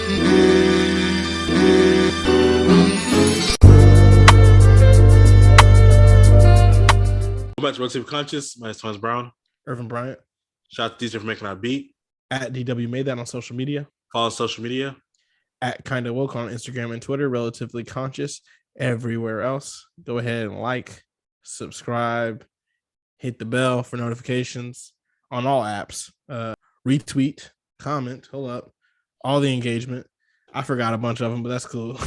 Welcome back to Relative Conscious. My name is Thomas Brown. Ervin Bryant. Shout out to DJ for making our beat. At DW Made That on social media. Follow social media. At Kinda Woke on Instagram and Twitter. Relatively Conscious everywhere else. Go ahead and like, subscribe, hit the bell for notifications on all apps. Retweet, comment, hold up, all the engagement. I forgot a bunch of them, but that's cool.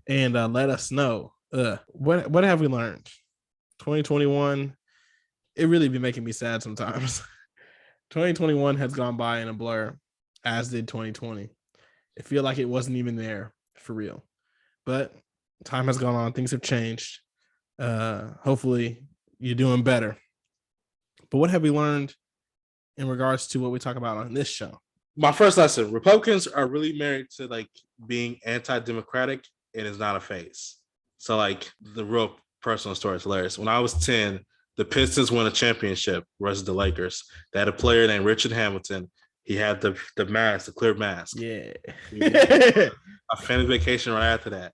And let us know. What have we learned? 2021, it really be making me sad sometimes. 2021 has gone by in a blur, as did 2020. It feel like it wasn't even there for real. But time has gone on. Things have changed. Hopefully you're doing better. But what have we learned in regards to what we talk about on this show? My first lesson, Republicans are really married to like being anti-democratic, and it's not a phase. So like the real personal story is hilarious. When I was 10, the Pistons won a championship versus the Lakers. They had a player named Richard Hamilton. He had the mask, the clear mask. Yeah. A family vacation right after that.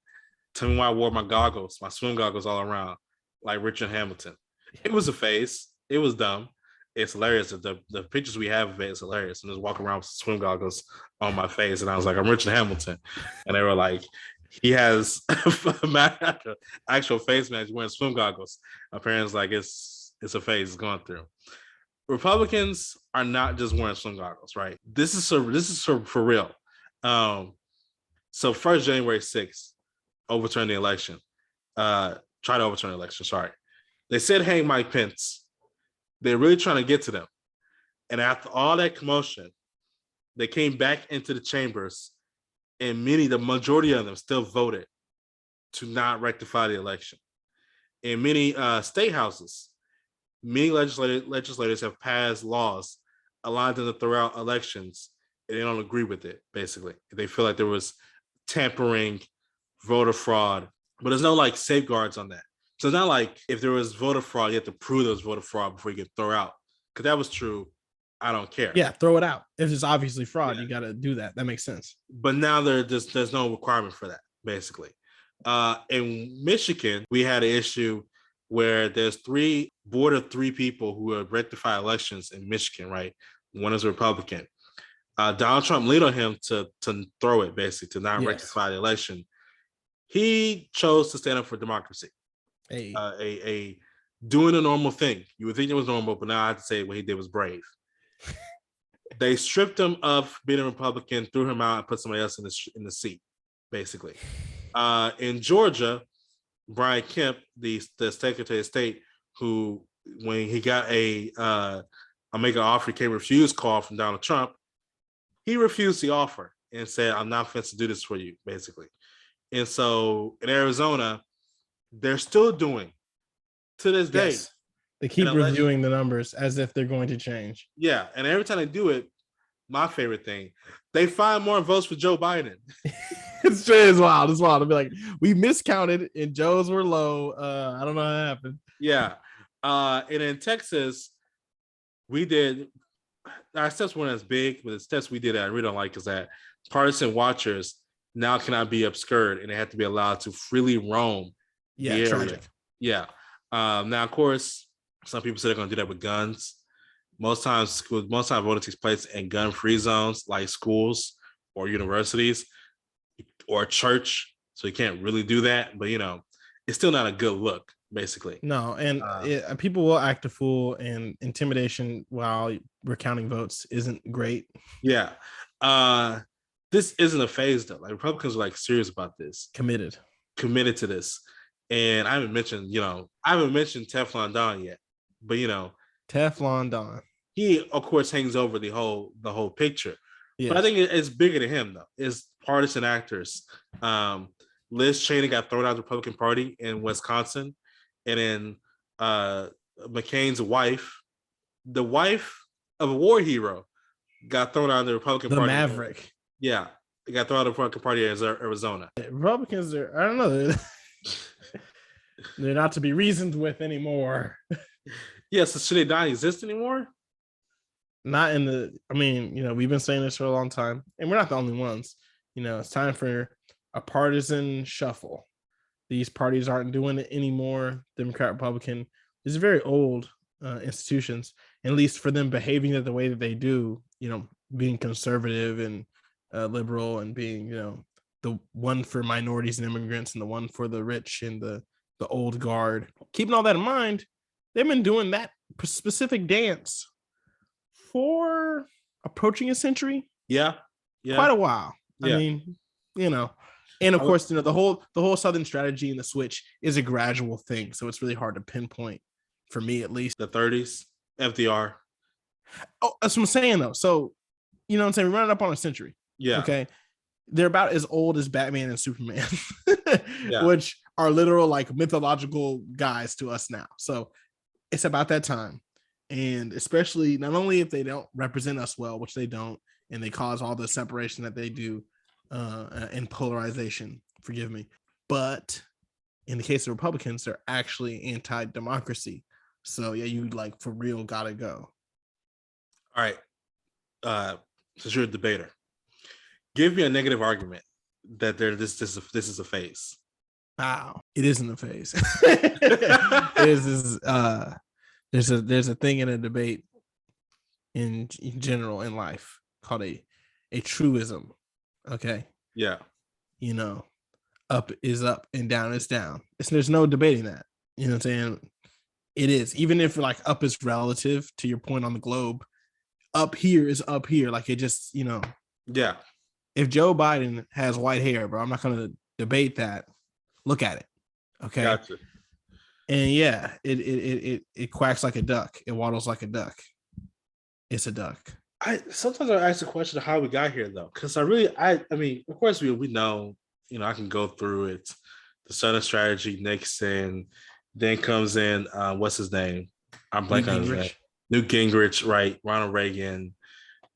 Tell me why I wore my goggles, my swim goggles all around, like Richard Hamilton. It was a phase. It was dumb. It's hilarious. The pictures we have of it is hilarious. And just walk around with swim goggles on my face. And I was like, I'm Richard Hamilton. And they were like, he has actual face mask wearing swim goggles. My parents like it's a phase it's going through. Republicans are not just wearing swim goggles, right? This is for real. So first January 6th, overturn the election. Try to overturn the election. Sorry, they said hang Mike Pence. They're really trying to get to them, and after all that commotion, they came back into the chambers. And the majority of them still voted to not rectify the election. In many state houses, many legislators have passed laws allowing them to throw out elections, and they don't agree with it, basically. They feel like there was tampering, voter fraud, but there's no like safeguards on that. So it's not like if there was voter fraud, you have to prove there was voter fraud before you get throw out. Because that was true. I don't care. Yeah, throw it out. If it's obviously fraud, you got to do that. That makes sense. But now there's no requirement for that, basically. In Michigan, we had an issue where there's board of three people who have rectified elections in Michigan, right? One is a Republican. Donald Trump leaned on him to throw it, basically, to not rectify the election. He chose to stand up for democracy. Hey. Doing a normal thing. You would think it was normal, but now I have to say what he did was brave. They stripped him of being a Republican, threw him out, and put somebody else in the seat, basically. In Georgia, Bryant, the Secretary of State, who, when he got a make an offer, he can't refuse call from Donald Trump, he refused the offer and said, I'm not fit to do this for you, basically. And so in Arizona, they're still doing, to this day. Yes. They keep reviewing the numbers as if they're going to change. Yeah, and every time they do it, my favorite thing, they find more votes for Joe Biden. It's true. It's wild. It's wild. I'll be like, we miscounted and Joe's were low. I don't know how that happened. Yeah. And in Texas, we did, our steps weren't as big, but the steps we did that I really don't like is that partisan watchers now cannot be obscured and they have to be allowed to freely roam. Yeah, tragic. Yeah. Now, of course, some people say they're going to do that with guns. Most times voting takes place in gun-free zones like schools or universities or church. So you can't really do that. But, it's still not a good look, basically. No, and people will act a fool, and intimidation while recounting votes isn't great. Yeah. This isn't a phase, though. Like, Republicans are, like, serious about this. Committed to this. And I haven't mentioned Teflon Don yet. But Teflon Don, he of course hangs over the whole picture. Yes. But I think it's bigger than him though. It's partisan actors. Liz Cheney got thrown out of the Republican Party in Wisconsin, and then McCain's wife, the wife of a war hero, got thrown out of the Republican Party. The Maverick. Yeah, they got thrown out of the Republican Party in Arizona. Republicans are, I don't know, they're not to be reasoned with anymore. Yeah, so should they not exist anymore? Not in the, we've been saying this for a long time, and we're not the only ones. It's time for a partisan shuffle. These parties aren't doing it anymore. Democrat, Republican. These are very old institutions, at least for them behaving the way that they do, being conservative and liberal and being, the one for minorities and immigrants and the one for the rich and the old guard. Keeping all that in mind, they've been doing that specific dance for approaching a century. Yeah. Quite a while. Yeah. I mean, and of course, the whole Southern strategy and the switch is a gradual thing. So it's really hard to pinpoint, for me at least. The 30s, FDR. Oh, that's what I'm saying though. So, what I'm saying? We're running up on a century. Yeah. Okay. They're about as old as Batman and Superman, Yeah. which are literal like mythological guys to us now. So it's about that time. And especially not only if they don't represent us well, which they don't, and they cause all the separation that they do and polarization, forgive me. But in the case of Republicans, they're actually anti-democracy. So yeah, you like for real gotta go. All right. Since you're a debater, give me a negative argument that this is a phase. Wow, it isn't a phase. There's a thing in a debate in general in life called a truism. Okay. Yeah. Up is up and down is down. There's no debating that. You know what I'm saying? It is. Even if like up is relative to your point on the globe, up here is up here. Like it just, Yeah. If Joe Biden has white hair, bro, I'm not going to debate that. Look at it. Okay. Gotcha. And yeah, it quacks like a duck. It waddles like a duck. It's a duck. Sometimes I ask the question of how we got here though, because I mean, of course we know, I can go through it. The Southern strategy, Nixon, then comes in what's his name? I'm blanking on his name. Newt Gingrich, right? Ronald Reagan,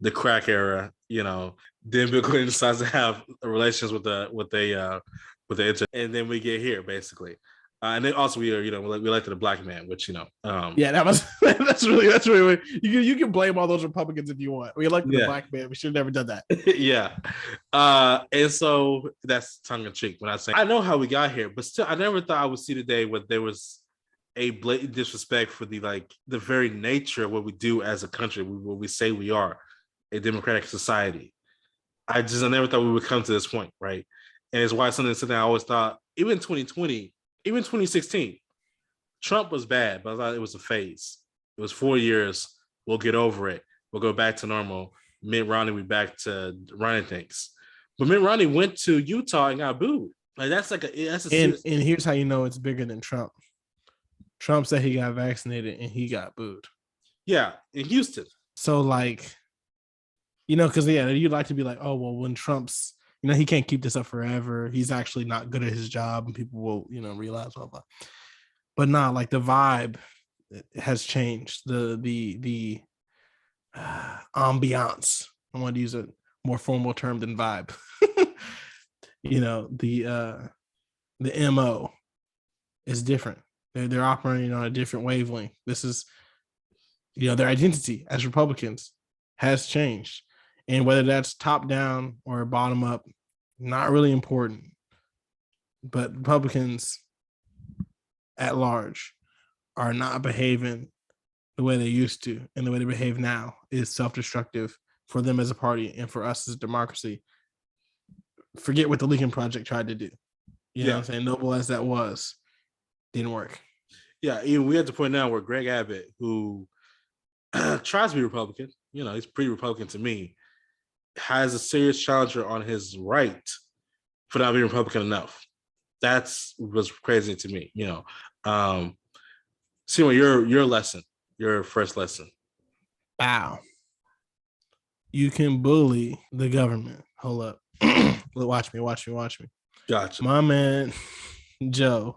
the crack era, Then Bill Clinton decides to have relations with the internet, and then we get here basically. And then also we elected a black man, which yeah, that's really you can blame all those Republicans if you want. We elected a black man. We should have never done that. Yeah, and so that's tongue in cheek when I say I know how we got here, but still I never thought I would see the day where there was a blatant disrespect for the very nature of what we do as a country, what we say we are, a democratic society. I never thought we would come to this point, right? And it's why something I always thought, even 2020. Even 2016, Trump was bad, but I thought it was a phase. It was 4 years. We'll get over it. We'll go back to normal. Mitt Romney will be back to running things. But Mitt Romney went to Utah and got booed. Like and here's how you know it's bigger than Trump. Trump said he got vaccinated and he got booed. Yeah, in Houston. So because you'd like to be like, oh well, when Trump's he can't keep this up forever. He's actually not good at his job, and people will, realize blah blah. But nah, like the vibe has changed. The ambiance. I want to use a more formal term than vibe. The MO is different. They're operating on a different wavelength. This is, their identity as Republicans has changed. And whether that's top down or bottom up, not really important. But Republicans at large are not behaving the way they used to. And the way they behave now is self-destructive for them as a party and for us as a democracy. Forget what the Lincoln Project tried to do. You know what I'm saying? Noble as that was, didn't work. Yeah, even we had to point out where Greg Abbott, who tries to be Republican, he's pretty Republican to me, has a serious challenger on his right for not being Republican enough. Was crazy to me, Simon, your first lesson. Wow. You can bully the government. Hold up. Watch me. Gotcha. My man, Joe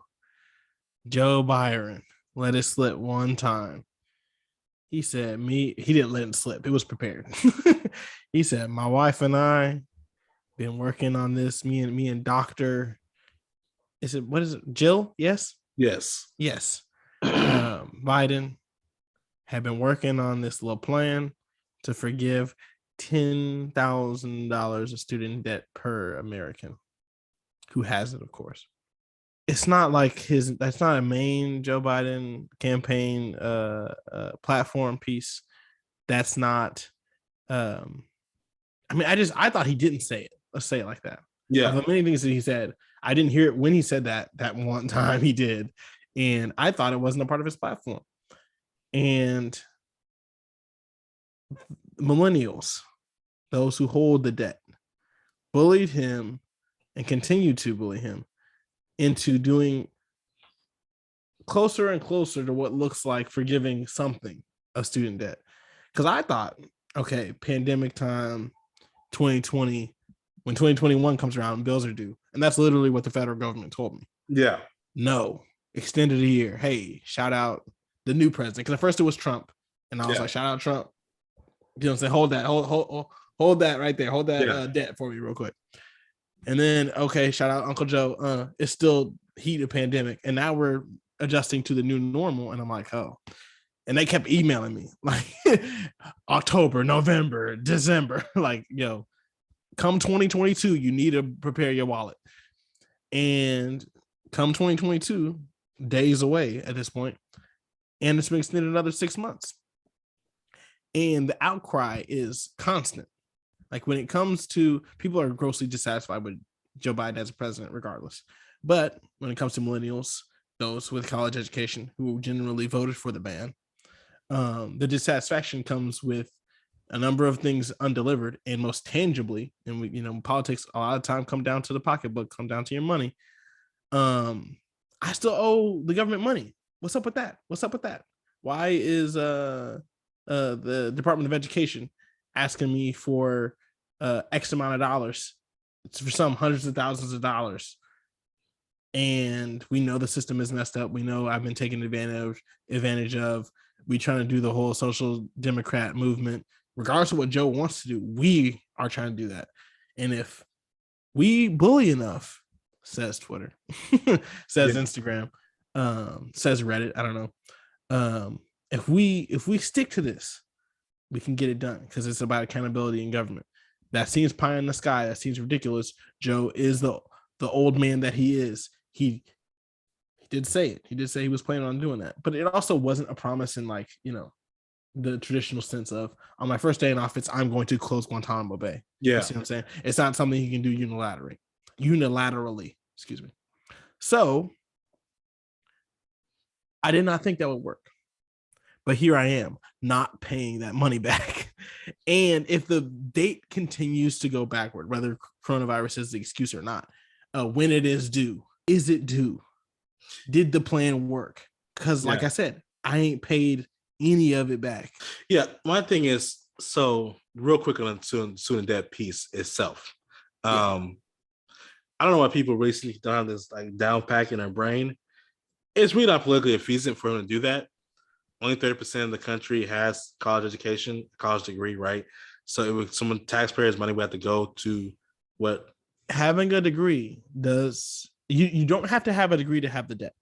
Byron, let it slip one time. He said, he didn't let it slip. It was prepared. He said, my wife and I been working on this. Me and Dr. What is it? Jill? Yes. Biden had been working on this little plan to forgive $10,000 of student debt per American who has it, of course. It's not like that's not a main Joe Biden campaign platform piece. That's not I mean, I thought he didn't say it. Let's say it like that. Yeah. Of the many things that he said, I didn't hear it when he said that one time he did. And I thought it wasn't a part of his platform. And millennials, those who hold the debt, bullied him and continue to bully him into doing closer and closer to what looks like forgiving something of student debt. Because I thought, okay, pandemic time, 2020, when 2021 comes around, bills are due. And that's literally what the federal government told me. Yeah. No, extended a year. Hey, shout out the new president. Because at first it was Trump. And I was like, shout out Trump. You know what I'm saying? Hold that right there. Hold that debt for me real quick. And then, okay, shout out Uncle Joe. It's still heat of pandemic. And now we're adjusting to the new normal. And I'm like, oh. And they kept emailing me like October, November, December. Like, yo, come 2022, you need to prepare your wallet. And come 2022, days away at this point, and it's been extended another 6 months. And the outcry is constant. Like when it comes to people are grossly dissatisfied with Joe Biden as a president, regardless. But when it comes to millennials, those with college education who generally voted for the ban, the dissatisfaction comes with a number of things undelivered, and most tangibly, and we, you know, politics a lot of time come down to the pocketbook, come down to your money. I still owe the government money. What's up with that? Why is the Department of Education asking me for X amount of dollars? It's for some hundreds of thousands of dollars. And we know the system is messed up. We know I've been taken advantage of. We trying to do the whole social democrat movement. Regardless of what Joe wants to do, we are trying to do that. And if we bully enough, says Twitter, says Instagram, says Reddit, I don't know. If we stick to this, we can get it done because it's about accountability in government. That seems pie in the sky. That seems ridiculous. Joe is the old man that he is. He did say it. He did say he was planning on doing that. But it also wasn't a promise in, like, you know, the traditional sense of, on my first day in office, I'm going to close Guantanamo Bay. Yeah. You see what I'm saying? It's not something he can do unilaterally. Excuse me. So I did not think that would work. But here I am, not paying that money back. And if the date continues to go backward, whether coronavirus is the excuse or not, when it is due, is it due? Did the plan work? Because like I said, I ain't paid any of it back. Yeah, my thing is, so real quick on the student debt piece itself. I don't know why people recently don't have this like down pack in their brain. It's really not politically efficient for them to do that. Only 30% of the country has college education, college degree, right? So it was some taxpayers' money would have to go to what? Having a degree does you don't have to have a degree to have the debt.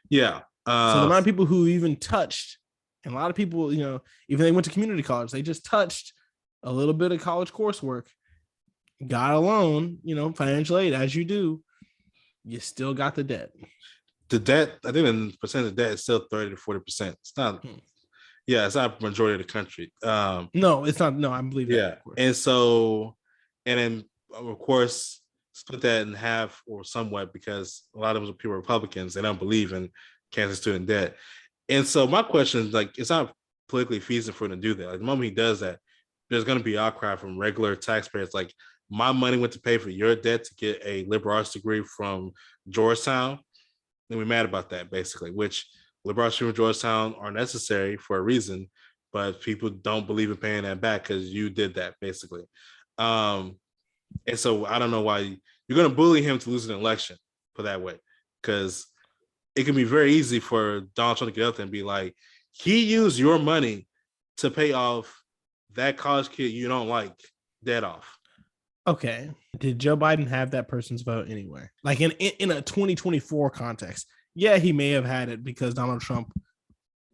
Yeah. So the amount of people who even touched, and a lot of people, you know, even they went to community college, they just touched a little bit of college coursework, got a loan, you know, financial aid, as you do, you still got the debt. The debt, I think the percentage of debt is still 30 to 40%. It's not, it's not the majority of the country. No, it's not. No, I believe that. Yeah. And so, and then of course, split that in half or somewhat, because a lot of them are people Republicans. They don't believe in Kansas student debt. And so my question is, like, it's not politically feasible for him to do that. Like, the moment he does that, there's going to be outcry from regular taxpayers. Like, my money went to pay for your debt to get a liberal arts degree from Georgetown. And we're mad about that, basically, which liberal arts from Georgetown are necessary for a reason, but people don't believe in paying that back because you did that, basically. And so I don't know why you're going to bully him to lose an election, put that way, because it can be very easy for Donald Trump to get up there and be like, he used your money to pay off that college kid you don't like debt off. Okay. Did Joe Biden have that person's vote anyway? Like in a 2024 context, yeah, he may have had it because Donald Trump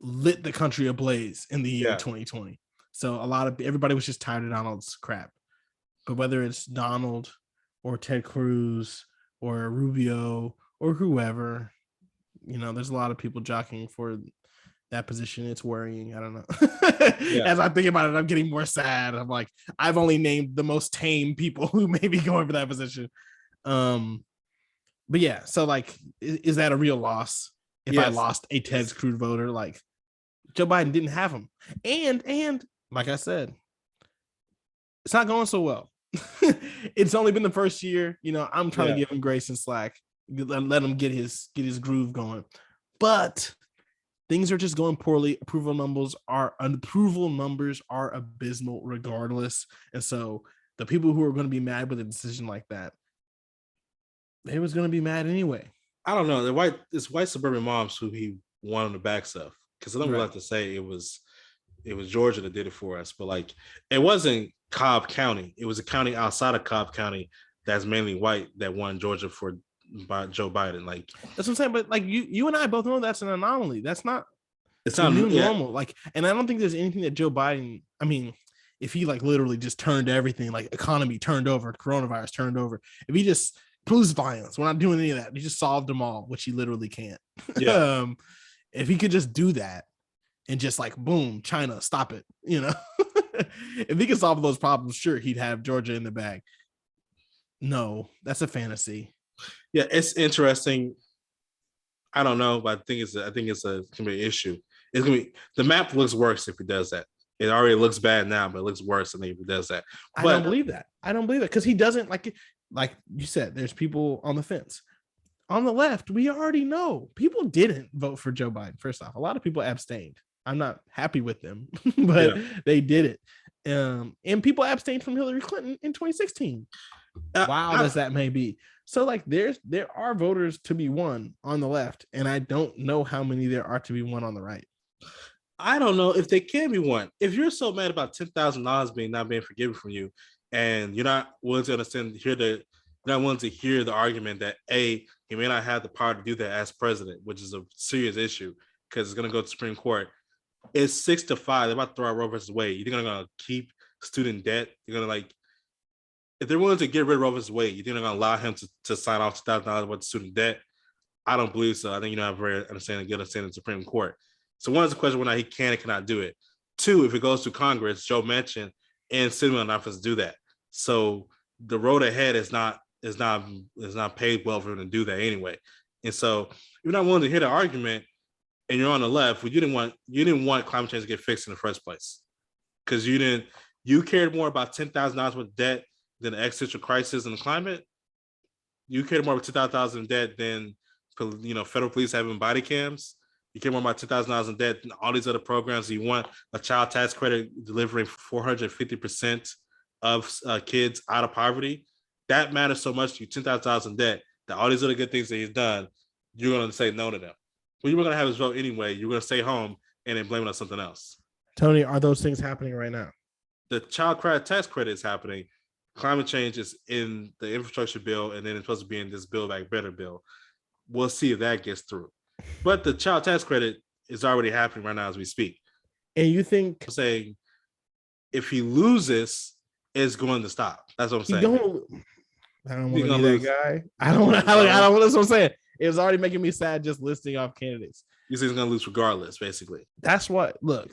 lit the country ablaze in the year 2020. So everybody was just tired of Donald's crap. But whether it's Donald or Ted Cruz or Rubio or whoever, there's a lot of people jockeying for that position. It's worrying. I don't know. Yeah. As I think about it, I'm getting more sad. I'm like, I've only named the most tame people who may be going for that position. But yeah, so like, is that a real loss? If I lost a Ted Cruz voter, like Joe Biden didn't have him, and like I said, it's not going so well. It's only been the first year. I'm trying to give him grace and slack, let him get his groove going, but things are just going poorly. Approval numbers are abysmal regardless. And so the people who are going to be mad with a decision like that, they was going to be mad anyway. I don't know. It's white suburban moms who he won on the backs of, because I don't really like to say it was Georgia that did it for us, but like, it wasn't Cobb County. It was a county outside of Cobb County that's mainly white that won Georgia by Joe Biden. Like, that's what I'm saying. But like, you and I both know that's an anomaly. That's not. It's not new normal. Like, and I don't think there's anything that Joe Biden. I mean, if he like literally just turned everything, like economy turned over, coronavirus turned over. If he just police violence, we're not doing any of that. He just solved them all, which he literally can't. Yeah. If he could just do that and just like boom, China, stop it. If he could solve those problems, sure, he'd have Georgia in the bag. No, that's a fantasy. Yeah, it's interesting. I don't know, but I think it's gonna be an issue. It's gonna be, the map looks worse if he does that. It already looks bad now, but it looks worse if he does that. But I don't believe that because he doesn't like you said. There's people on the fence. On the left, we already know people didn't vote for Joe Biden. First off, a lot of people abstained. I'm not happy with them, but they did it. And people abstained from Hillary Clinton in 2016. Wild as that may be. So like there are voters to be won on the left, and I don't know how many there are to be won on the right. I don't know if they can be won. If you're so mad about $10,000 not being forgiven from you, and you're not willing to not willing to hear the argument that he may not have the power to do that as president, which is a serious issue because it's going to go to the Supreme Court. It's 6-5. They're about to throw out Roe versus Wade. You're going to keep student debt. You're going to like, if they're willing to get rid of Roe versus Wade, you're going to allow him to sign off $2,000 worth of student debt. I don't believe so. I think you don't have a very good understanding of the Supreme Court. So one is the question whether he can and cannot do it. Two, if it goes to Congress, Joe Manchin and Sinema enough to do that. So the road ahead is not paid well for him to do that anyway. And so if you're not willing to hear the argument and you're on the left, well, you didn't want climate change to get fixed in the first place. Because you cared more about $10,000 worth of debt than the existential crisis in the climate. You cared more about $10,000 in debt than federal police having body cams. You care more about $10,000 in debt than all these other programs. You want a child tax credit delivering 450% of kids out of poverty. That matters so much to you, $10,000 in debt, that all these other good things that he's done, you're going to say no to them. Well, you were going to have his vote anyway. You're going to stay home and then blame it on something else. Tony, are those things happening right now? The child tax credit is happening. Climate change is in the infrastructure bill, and then it's supposed to be in this Build Back Better bill. We'll see if that gets through. But the child tax credit is already happening right now as we speak. And you think saying if he loses, it's going to stop. That's what I'm saying. I don't want to be that guy. I don't want. That's what I'm saying. It was already making me sad just listing off candidates. You say he's going to lose regardless, basically. That's what. Look,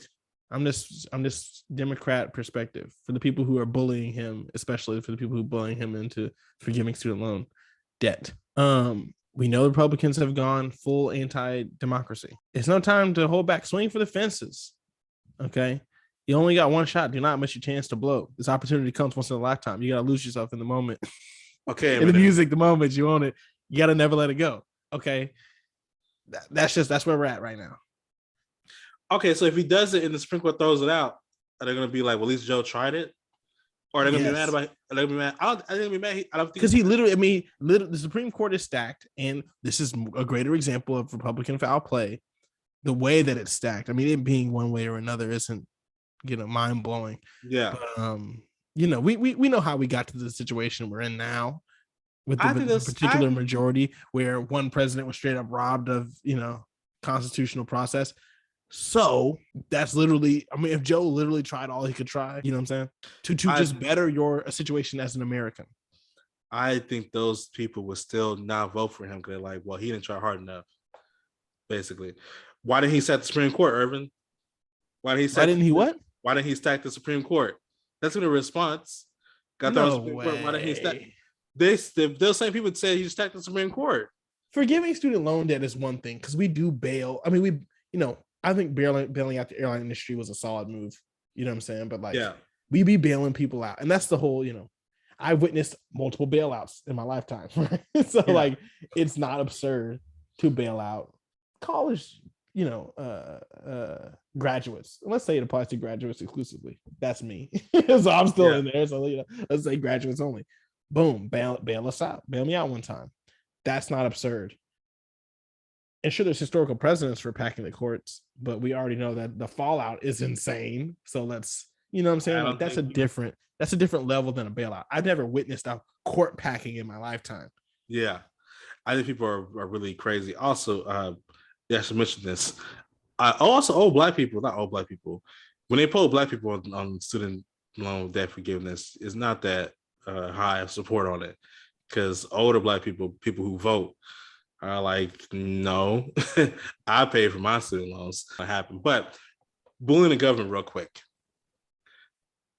I'm just Democrat perspective for the people who are bullying him, especially for the people who are bullying him into forgiving student loan debt. We know the Republicans have gone full anti-democracy. It's no time to hold back. Swing for the fences. Okay. You only got one shot. Do not miss your chance to blow. This opportunity comes once in a lifetime. You got to lose yourself in the moment. Okay. In the music, the moment you own it, you got to never let it go. Okay. That's where we're at right now. Okay. So if he does it and the Supreme Court throws it out, are they going to be like, well, at least Joe tried it? Or are they going to be mad about it? Are they going to be mad? I think be mad. I don't think because he literally, the Supreme Court is stacked, and this is a greater example of Republican foul play. The way that it's stacked, it being one way or another isn't, mind blowing. Yeah. But, we know how we got to the situation we're in now with the particular majority where one president was straight up robbed of, constitutional process. So that's literally, I mean, if Joe literally tried all he could try, you know what I'm saying? To just better your situation as an American. I think those people would still not vote for him because they're like, well, he didn't try hard enough, basically. Why didn't he set the Supreme Court, Ervin? Why didn't he what? Why didn't he stack the Supreme Court? That's been a response. Got No the Supreme way. Court. Why didn't he stack? Those same people say he stacked the Supreme Court. Forgiving student loan debt is one thing because we do bail. I mean, I think bailing out the airline industry was a solid move. You know what I'm saying? But like, we be bailing people out, and that's the whole. I've witnessed multiple bailouts in my lifetime, right? So like, it's not absurd to bail out college, graduates. Let's say it applies to graduates exclusively. That's me. So I'm still in there. So let's say graduates only. Boom, bail us out. Bail me out one time. That's not absurd. And sure, there's historical precedents for packing the courts, but we already know that the fallout is insane. So let's, you know what I'm saying? Like that's a different level than a bailout. I've never witnessed a court packing in my lifetime. Yeah. I think people are really crazy. Also, I should mention this. Also, old black people, not old black people, when they poll black people on student loan debt forgiveness, is not that high of support on it. Because older black people who vote, are like, no, I pay for my student loans. Not happen. But bullying the government real quick.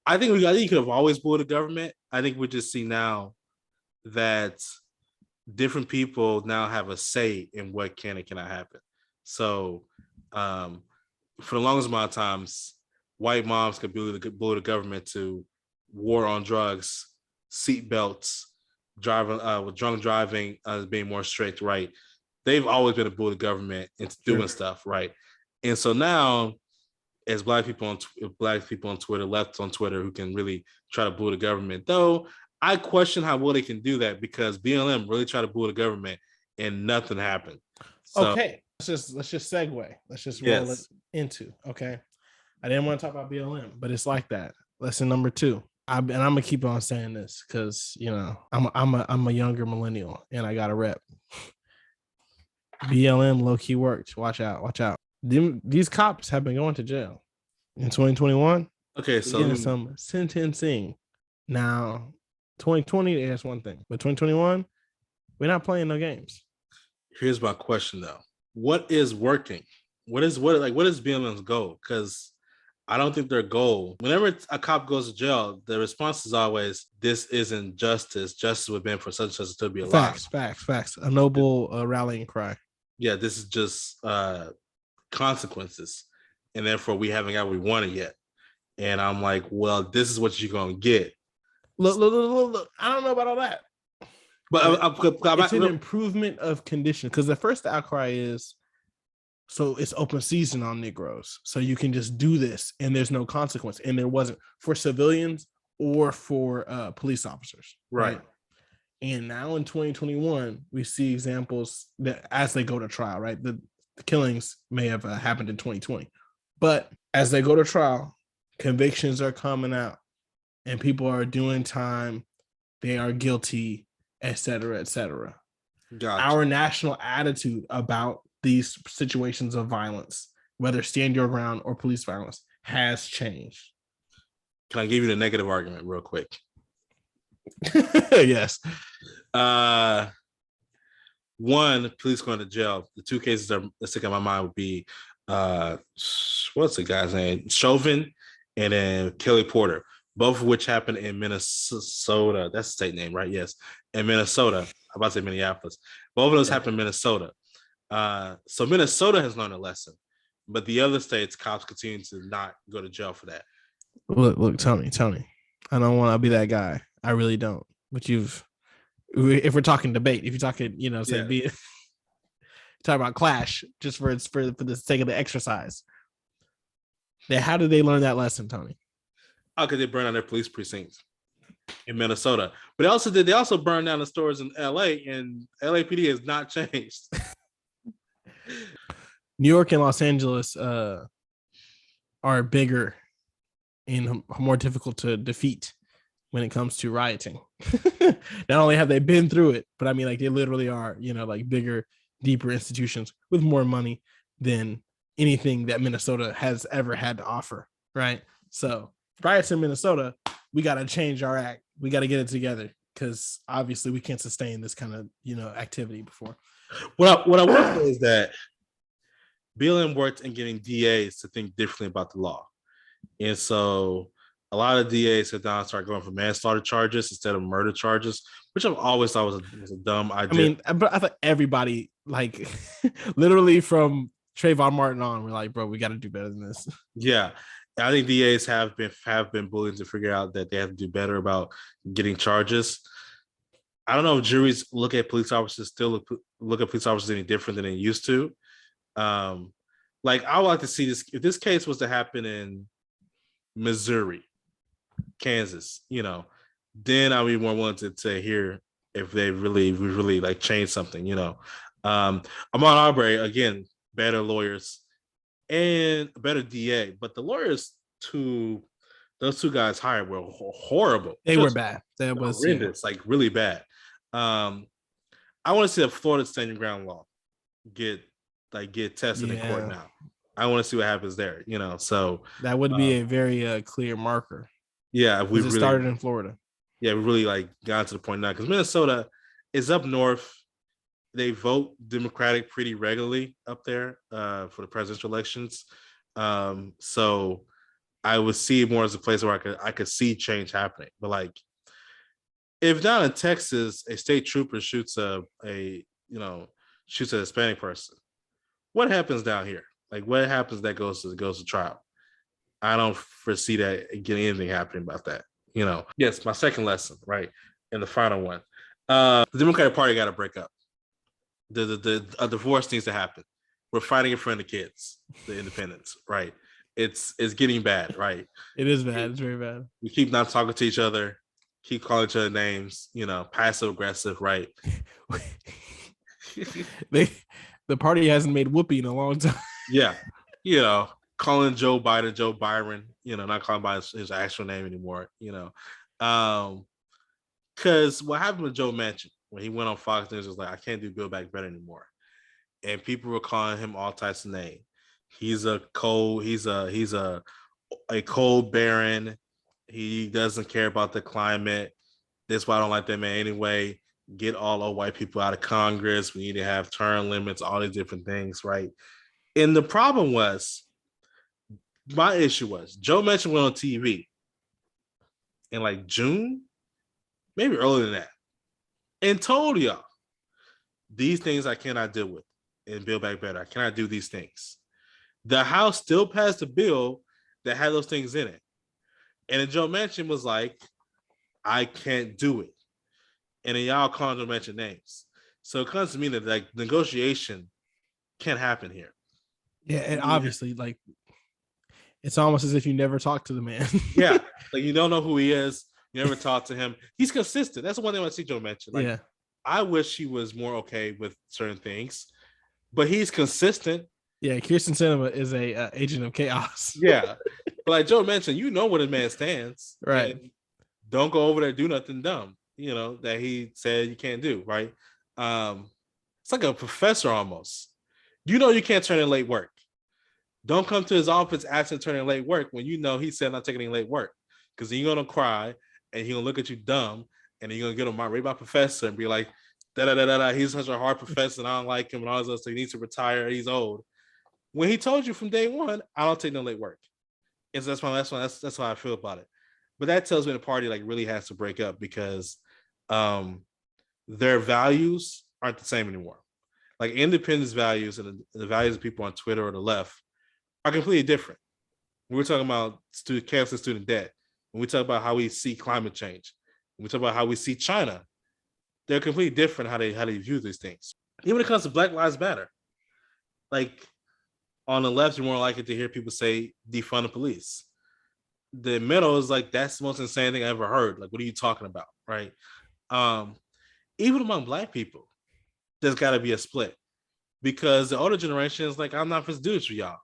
I think you could have always bullied the government. I think we just see now that different people now have a say in what can and cannot happen. So for the longest amount of times, white moms could bully the government to war on drugs, seatbelts, driving with drunk driving being more strict, right? They've always been a bully government into doing stuff, right? And so now, as black people on Twitter, left on Twitter, who can really try to bully the government, though I question how well they can do that because BLM really tried to bully the government and nothing happened. So, okay, let's just segue. Let's just roll it into. Okay, I didn't want to talk about BLM, but it's like that. Lesson number 2. I'm gonna keep on saying this because I'm a younger millennial and I got a rep. BLM low key worked. Watch out. These cops have been going to jail in 2021. Okay, so getting some sentencing. Now, 2020 that's one thing, but 2021 we're not playing no games. Here's my question though: what is working? What is BLM's goal? Because I don't think their goal, whenever a cop goes to jail, the response is always, this isn't justice. Justice would have been for such and such to be alive. Facts. A noble rallying cry. Yeah, this is just consequences. And therefore, we haven't got what we wanted yet. And I'm like, well, this is what you're going to get. Look. I don't know about all that. But it's an improvement of condition. Because at first the outcry is, so it's open season on Negroes. So you can just do this and there's no consequence. And there wasn't for civilians or for police officers. Right. And now in 2021, we see examples that as they go to trial, right? The killings may have happened in 2020. But as they go to trial, convictions are coming out and people are doing time. They are guilty, et cetera, et cetera. Gotcha. Our national attitude about these situations of violence, whether stand your ground or police violence, has changed. Can I give you the negative argument real quick? Yes. One, police going to jail. The 2 cases that stick in my mind would be what's the guy's name? Chauvin and then Kelly Porter, both of which happened in Minnesota. That's the state name, right? Yes. In Minnesota. I'm about to say Minneapolis. Both of those happened in Minnesota. So Minnesota has learned a lesson, but the other states, cops continue to not go to jail for that. Look, Tony. I don't want to be that guy. I really don't. But if we're talking debate, if you're talking, talk about clash, just for the sake of the exercise. Then how did they learn that lesson, Tony? Oh, because they burned down their police precincts in Minnesota. But they also burned down the stores in LA, and LAPD has not changed. New York and Los Angeles are bigger and more difficult to defeat when it comes to rioting. Not only have they been through it, but I mean, like, they literally are, bigger, deeper institutions with more money than anything that Minnesota has ever had to offer, right? So Bryant's in Minnesota, we got to change our act. We got to get it together because obviously we can't sustain this kind of activity before. What I will say is that BLM worked in getting DAs to think differently about the law, and so a lot of DAs have now started going for manslaughter charges instead of murder charges, which I've always thought was a dumb idea. I mean, but I thought everybody, like, literally from Trayvon Martin on, we're like, bro, we got to do better than this. Yeah, I think DAs have been bullied to figure out that they have to do better about getting charges. I don't know if juries look at police officers look at police officers any different than they used to. Like I would like to see this if this case was to happen in Missouri, Kansas, then I would be more willing to hear if they really like change something, Ahmaud Arbery, again, better lawyers and a better DA, but the lawyers those two guys hired were horrible. They were bad. That was horrendous, like really bad. I want to see a Florida standing ground law get tested in court now. I want to see what happens there, So that would be a very clear marker. Yeah, we really started in Florida. Yeah, we really like got to the point now because Minnesota is up north. They vote Democratic pretty regularly up there for the presidential elections. So I would see it more as a place where I could see change happening. But like, if down in Texas, a state trooper shoots a Hispanic person, what happens down here? Like, what happens that goes to trial? I don't foresee that getting anything happening about that. Yes, my second lesson, right, and the final one. The Democratic Party got to break up. A divorce needs to happen. We're fighting in front of the kids, the independents, right? It's getting bad, right? It is bad. It's very bad. We keep not talking to each other, keep calling each other names, passive aggressive, right? The party hasn't made whoopee in a long time. Yeah, calling Joe Biden Joe Byron, not calling by his actual name anymore, because what happened with Joe Manchin when he went on Fox News was like, I can't do Build Back Better anymore, and people were calling him all types of names. He's a cold baron. He doesn't care about the climate. That's why I don't like that man anyway. Get all the white people out of Congress. We need to have term limits, all these different things, right? And the problem was, my issue was Joe Manchin went on TV in like June, maybe earlier than that, and told y'all these things I cannot deal with and Build Back Better. I cannot do these things. The House still passed a bill that had those things in it. And then Joe Manchin was like, I can't do it. And then y'all calling Joe Manchin names. So it comes to me that like negotiation can't happen here. Yeah, and obviously, like, it's almost as if you never talked to the man. Yeah, like you don't know who he is. You never talked to him. He's consistent. That's the one thing I see Joe Manchin. Like, yeah. I wish he was more okay with certain things, but he's consistent. Yeah, Kirsten Sinema is a agent of chaos. Yeah, but like Joe Manchin, you know where the man stands, right? Don't go over there, do nothing dumb, that he said you can't do, right? It's like a professor almost. You can't turn in late work. Don't come to his office asking to turn in late work when he said not taking any late work, because then you're gonna cry and he's gonna look at you dumb, and then you're gonna get on my professor and be like, da da da da. He's such a hard professor, and I don't like him, and all this other stuff. He needs to retire. He's old. When he told you from day one, I don't take no late work. And so that's how I feel about it. But that tells me the party like really has to break up because their values aren't the same anymore. Like independence values and the values of people on Twitter or the left are completely different. We're talking about cancer student debt. When we talk about how we see climate change, when we talk about how we see China, they're completely different how they view these things. Even when it comes to Black Lives Matter, like on the left, you're more likely to hear people say defund the police. The middle is like, that's the most insane thing I ever heard. Like, what are you talking about, right? Even among Black people, there's got to be a split because the older generation is like, I'm not for dudes for y'all,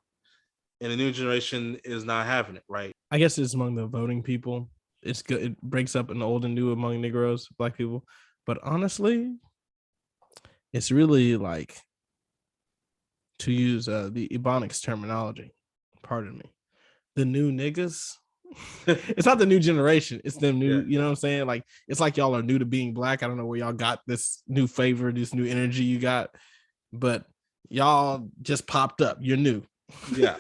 and the new generation is not having it, right? I guess it's among the voting people. It's good. It breaks up an old and new among Negroes, Black people. But honestly, it's really like to use the Ebonics terminology. Pardon me. The new niggas. It's not the new generation. It's them new. You know what I'm saying? Like it's like y'all are new to being black. I don't know where y'all got this new favor, this new energy you got, but y'all just popped up. You're new. Yeah.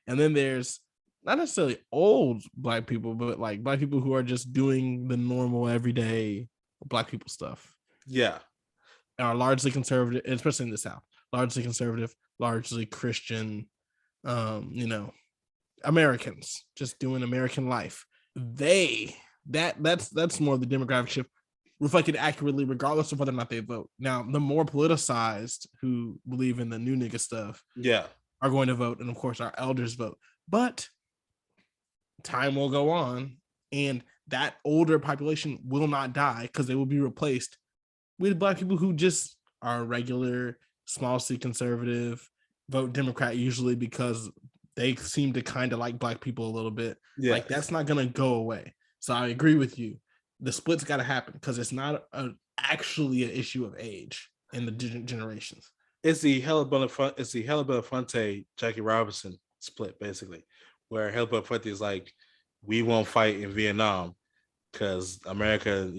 And then there's not necessarily old black people, but like black people who are just doing the normal everyday black people stuff. Yeah. Are largely conservative, especially in the South. Largely conservative, largely Christian. Americans just doing American life. That's more of the demographic shift reflected accurately, regardless of whether or not they vote. Now, the more politicized who believe in the new nigga stuff, are going to vote, and of course, our elders vote. But time will go on, and that older population will not die because they will be replaced with black people who just are regular, small C conservative, vote Democrat usually because they seem to kind of like black people a little bit. Yes. Like that's not going to go away. So I agree with you. The split's got to happen because it's not actually an issue of age in the generations. It's the Hella Belafonte, Jackie Robinson split, basically, where Hella Belafonte is like, we won't fight in Vietnam because America,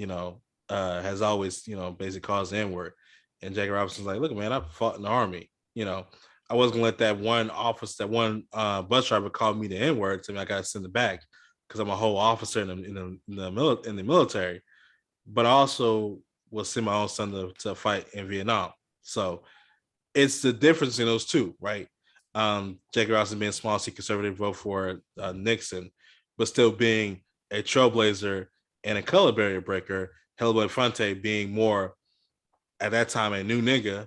has always, basically caused the N-word. And Jackie Robinson's like, look, man, I fought in the Army, I wasn't gonna let that one bus driver call me the N-word to me. I gotta send it back because I'm a whole officer in the military, but I also will send my own son to fight in Vietnam. So it's the difference in those two, right? Jackie Robinson being small C conservative, vote for Nixon, but still being a trailblazer and a color barrier breaker. Hella Belafonte being more at that time a new nigga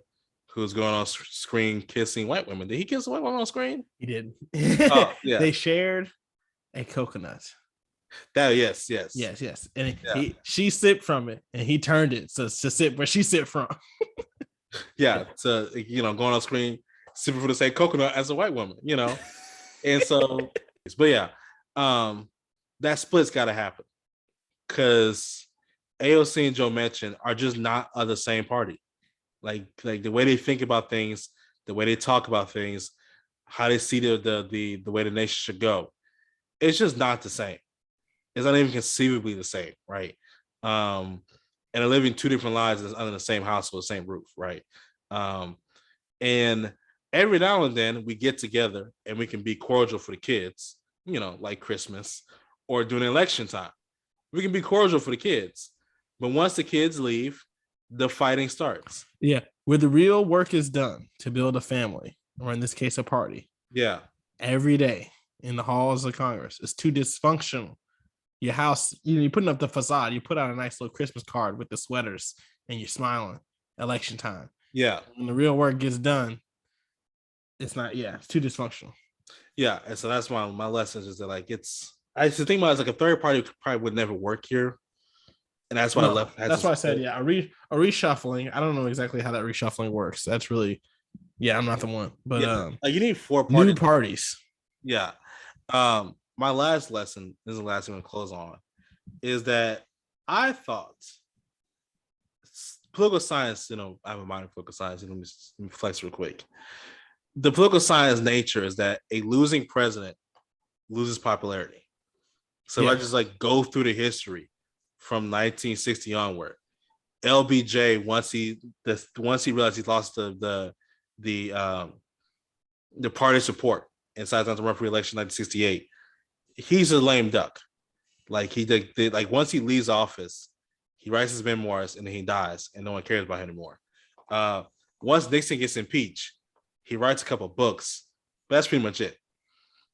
who's going on screen kissing white women. Did he kiss a white woman on screen? He did. Oh, yeah. They shared a coconut. Yes. And she sipped from it, and he turned it to sip where she sipped from. Yeah, to going on screen, sipping from the same coconut as a white woman, and so, but yeah, that split's got to happen because AOC and Joe Manchin are just not of the same party. Like the way they think about things, the way they talk about things, how they see the way the nation should go, it's just not the same. It's not even conceivably the same, right? And they're living two different lives under the same house with the same roof, right? And every now and then we get together and we can be cordial for the kids, like Christmas or during election time. We can be cordial for the kids, but once the kids leave, the fighting starts. Yeah, where the real work is done to build a family, or in this case, a party. Yeah, every day in the halls of Congress is too dysfunctional. Your house, you're putting up the facade. You put out a nice little Christmas card with the sweaters, and you're smiling. Election time. Yeah, when the real work gets done, it's not. Yeah, it's too dysfunctional. Yeah, and so that's my lesson is that I used to think about it as like a third party probably would never work here. And that's why I left. That's why I said, a reshuffling. I don't know exactly how that reshuffling works. That's really, I'm not the one. But you need four new parties. Yeah. My last lesson, this is the last one to close on, is that I thought political science, I have a mind of political science. Let me flex real quick. The political science nature is that a losing president loses popularity. So if I just go through the history from 1960 onward, LBJ once he realized he lost the party support and decided not to run for re-election in 1968, he's a lame duck. Once he leaves office, he writes his memoirs and then he dies and no one cares about him anymore. Once Nixon gets impeached, he writes a couple of books, but that's pretty much it.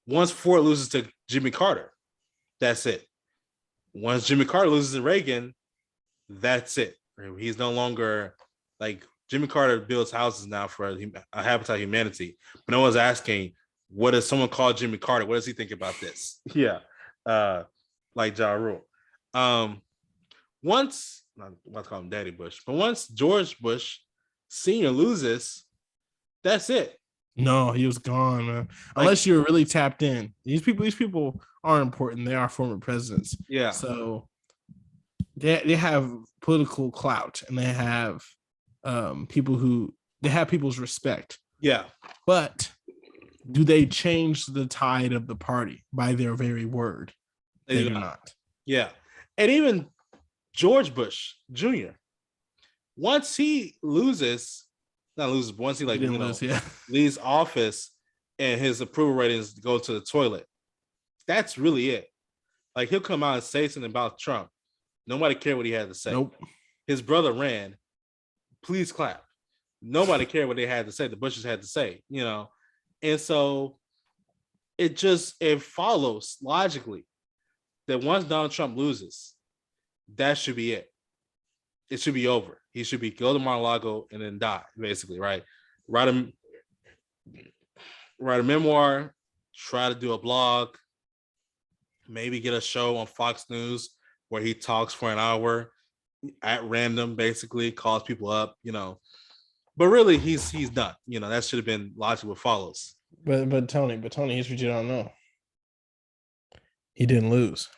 Once Ford loses to Jimmy Carter, that's it. Once Jimmy Carter loses to Reagan, that's it. He's no longer Jimmy Carter builds houses now for a Habitat Humanity, but no one's asking, what does someone call Jimmy Carter? What does he think about this? Yeah. Like Ja Rule. Once, I'm about to call him Daddy Bush, but once George Bush Sr. loses, that's it. No, he was gone, man. Unless you're really tapped in. These people are important. They are former presidents. Yeah. So they have political clout and they have people who they have people's respect. Yeah. But do they change the tide of the party by their very word? They do not. Yeah. And even George Bush Jr., once he loses, once he leaves office and his approval ratings go to the toilet, that's really it. Like, he'll come out and say something about Trump. Nobody cared what he had to say. Nope. His brother ran. Please clap. Nobody cared what they had to say. The Bushes had to say, and so it follows logically that once Donald Trump loses, that should be it. It should be over. He should go to Mar-a-Lago and then die, basically, right? Write a memoir, try to do a blog, maybe get a show on Fox News where he talks for an hour at random, basically calls people up, but really he's done. That should have been logically what follows. But Tony, here's what you don't know. He didn't lose.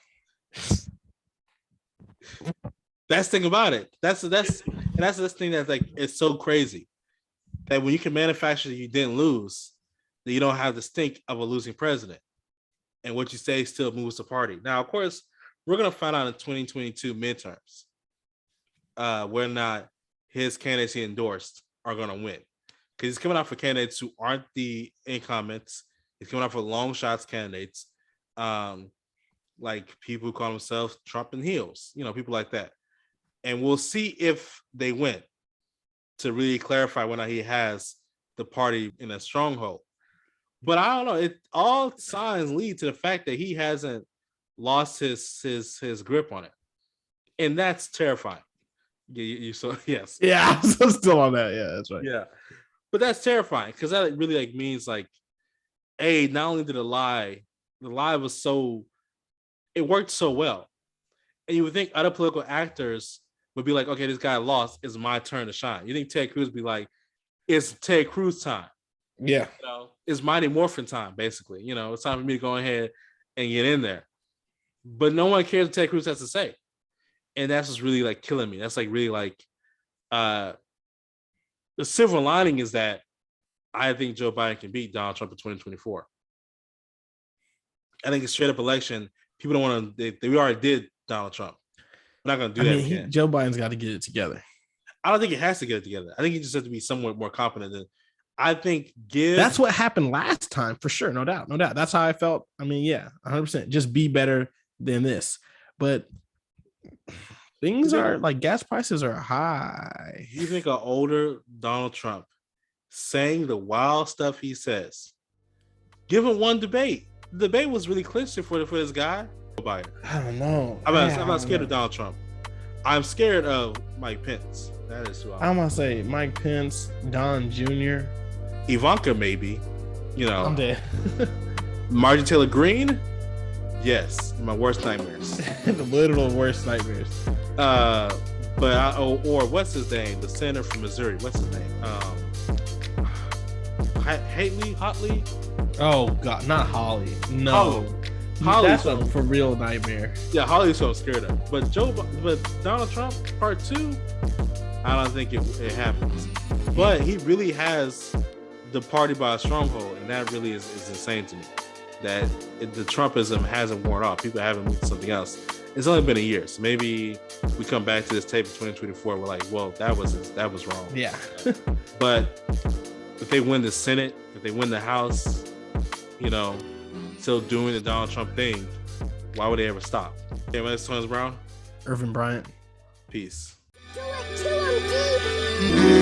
That's the thing about it. That's the thing that's like, it's so crazy that when you can manufacture that you didn't lose, that you don't have the stink of a losing president, and what you say still moves the party. Now, of course, we're gonna find out in 2022 midterms whether or not his candidates he endorsed are gonna win, because he's coming out for candidates who aren't the incumbents. He's coming out for long shots candidates, like people who call themselves Trump and heels, people like that. And we'll see if they win to really clarify whether or not he has the party in a stronghold. But I don't know. All signs lead to the fact that he hasn't lost his grip on it, and that's terrifying. You so yes, yeah, I'm still on that. Yeah, that's right. Yeah, but that's terrifying because that really means not only did the lie was it worked so well, and you would think other political actors would be like, okay, this guy lost, it's my turn to shine. You think Ted Cruz would be like, it's Ted Cruz time. Yeah. It's Mighty Morphin time, basically. It's time for me to go ahead and get in there. But no one cares what Ted Cruz has to say. And that's what's really killing me. That's really the silver lining is that I think Joe Biden can beat Donald Trump in 2024. I think a straight up election, people don't want to, we already did Donald Trump. We're not going to do that again. Joe Biden's got to get it together. I don't think he has to get it together. I think he just has to be somewhat more competent than. I think that's what happened last time for sure. No doubt. That's how I felt. I mean, yeah, 100%. Just be better than this. But things are gas prices are high. You think an older Donald Trump saying the wild stuff he says, give him one debate. The debate was really clinching for this guy. I don't know. I'm not scared of Donald Trump. I'm scared of Mike Pence. That is who I'm gonna say. Mike Pence, Don Jr., Ivanka, maybe. I'm dead. Marjorie Taylor Greene, yes, my worst nightmares. The literal worst nightmares. Or what's his name? The senator from Missouri. What's his name? Hotley. Oh God, not Holly. No. Holly, that's a for real nightmare. Yeah, Holly's so scared of. But Donald Trump part 2, I don't think it happens. But he really has the party by a stronghold, and that really is insane to me. That the Trumpism hasn't worn off. People haven't moved to something else. It's only been a year, so maybe we come back to this tape in 2024. We're like, well, that was wrong. Yeah. But if they win the Senate, if they win the House, still doing the Donald Trump thing, why would they ever stop? Okay, my name is Antonious Brown. Ervin Bryant. Peace. Kill him deep.